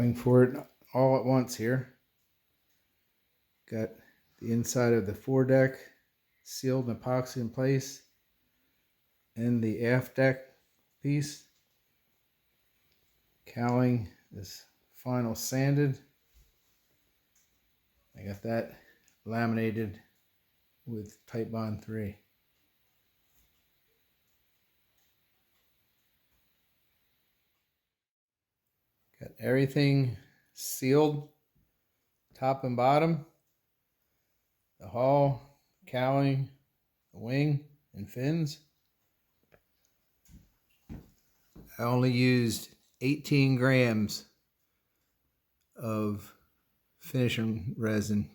Going for it all at once here. Got the inside of the foredeck sealed and epoxy in place, and the aft deck piece. Cowling is final sanded. I got that laminated with Titebond 3. Got everything sealed, top and bottom. The hull, cowling, the wing, and fins. I only used 18 grams of finishing resin.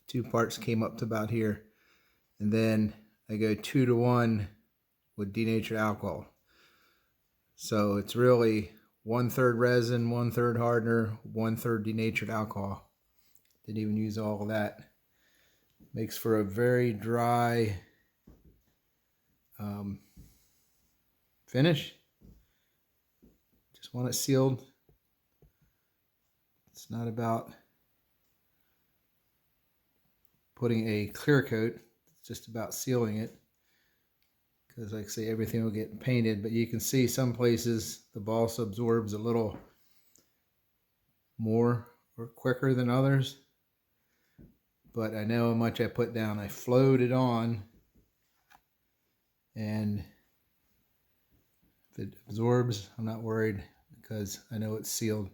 2 parts came up to about here. And then I go 2-to-1 with denatured alcohol. So it's really 1/3 resin, 1/3 hardener, 1/3 denatured alcohol. Didn't even use all of that. Makes for a very dry finish. Just want it sealed. It's not about putting a clear coat. It's just about sealing it. Because like I say, everything will get painted, but you can see some places the balsa absorbs a little more or quicker than others. But I know how much I put down. I flowed it on, and if it absorbs, I'm not worried because I know it's sealed.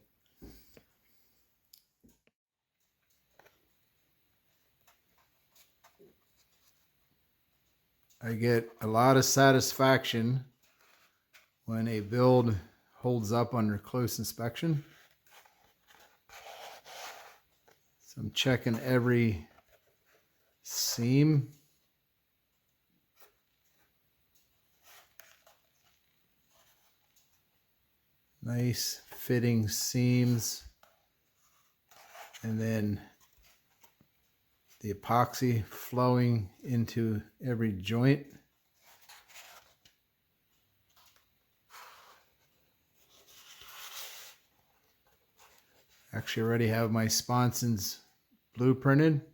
I get a lot of satisfaction when a build holds up under close inspection. So I'm checking every seam. Nice fitting seams. And then the epoxy flowing into every joint. Actually already have my sponsons blueprinted.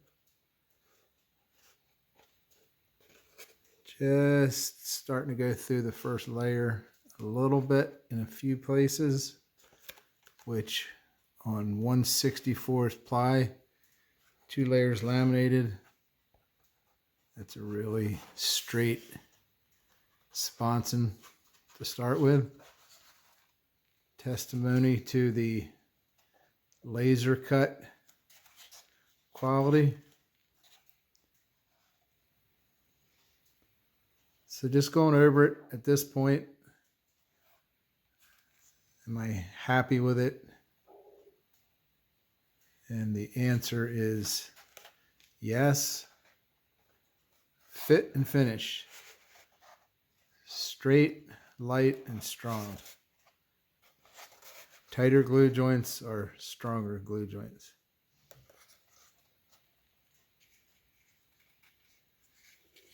Just starting to go through the first layer a little bit in a few places, which on 1/64 ply, 2 layers laminated. That's a really straight sponson to start with. Testimony to the laser cut quality. So just going over it at this point. Am I happy with it? And the answer is yes. Fit and finish. Straight, light, and strong. Tighter glue joints or stronger glue joints.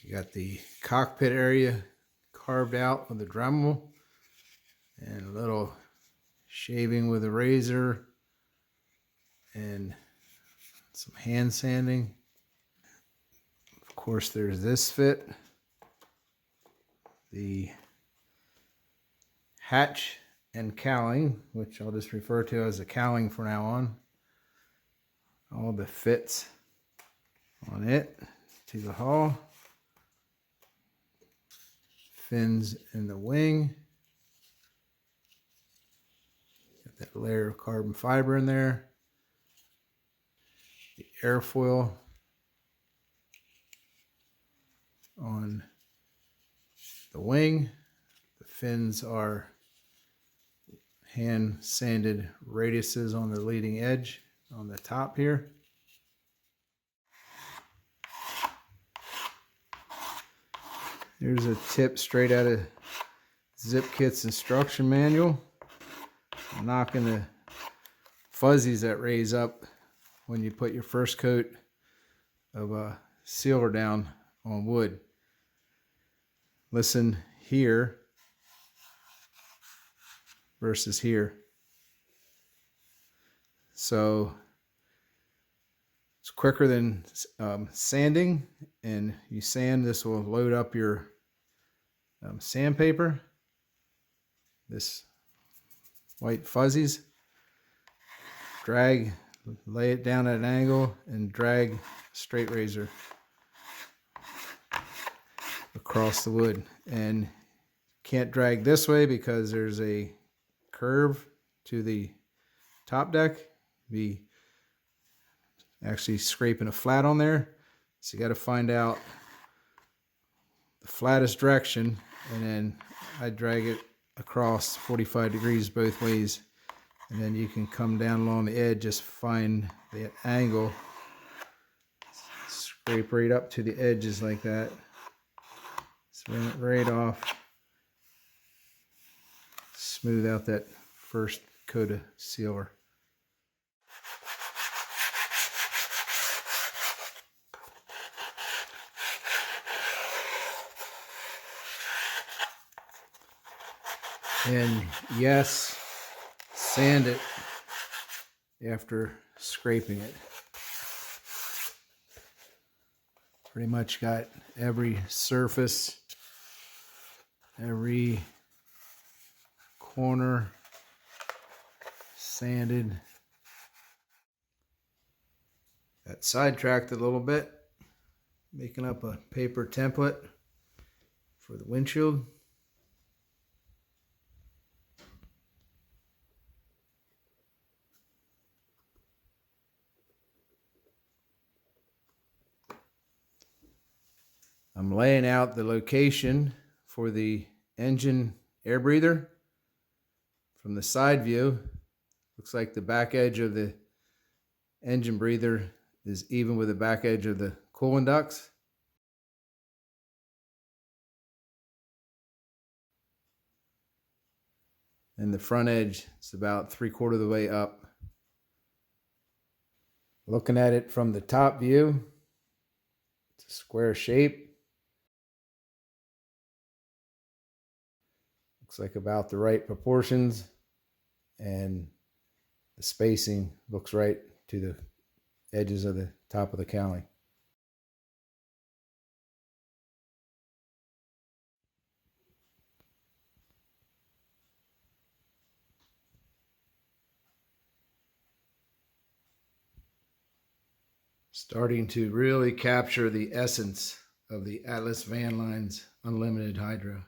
You got the cockpit area carved out with a Dremel and a little shaving with a razor and some hand sanding. Of course, there's this fit. The hatch and cowling, which I'll just refer to as a cowling from now on. All the fits on it to the hull. Fins in the wing. Got that layer of carbon fiber in there. The airfoil on the wing. The fins are hand sanded radiuses on the leading edge on the top here. Here's a tip straight out of Zip Kit's instruction manual. I'm knocking the fuzzies that raise up when you put your first coat of a sealer down on wood. Listen here versus here. so it's quicker than sanding. And you sand, this will load up your sandpaper, this white fuzzies. Drag, lay it down at an angle, and drag straight razor across the wood. And can't drag this way because there's a curve to the top deck. Be actually scraping a flat on there, so you got to find out the flattest direction, and then I drag it across 45 degrees both ways, and then you can come down along the edge, just find the angle, scrape right up to the edges like that, swing it right off, smooth out that first coat of sealer. And yes, sand it after scraping it. Pretty much got every surface, every corner sanded. Got sidetracked a little bit, making up a paper template for the windshield. I'm laying out the location for the engine air breather from the side view. Looks like the back edge of the engine breather is even with the back edge of the coolant ducts. And the front edge is about 3/4 of the way up. Looking at it from the top view, it's a square shape. Looks like about the right proportions, and the spacing looks right to the edges of the top of the cowling. Starting to really capture the essence of the Atlas Van Line's Unlimited Hydro.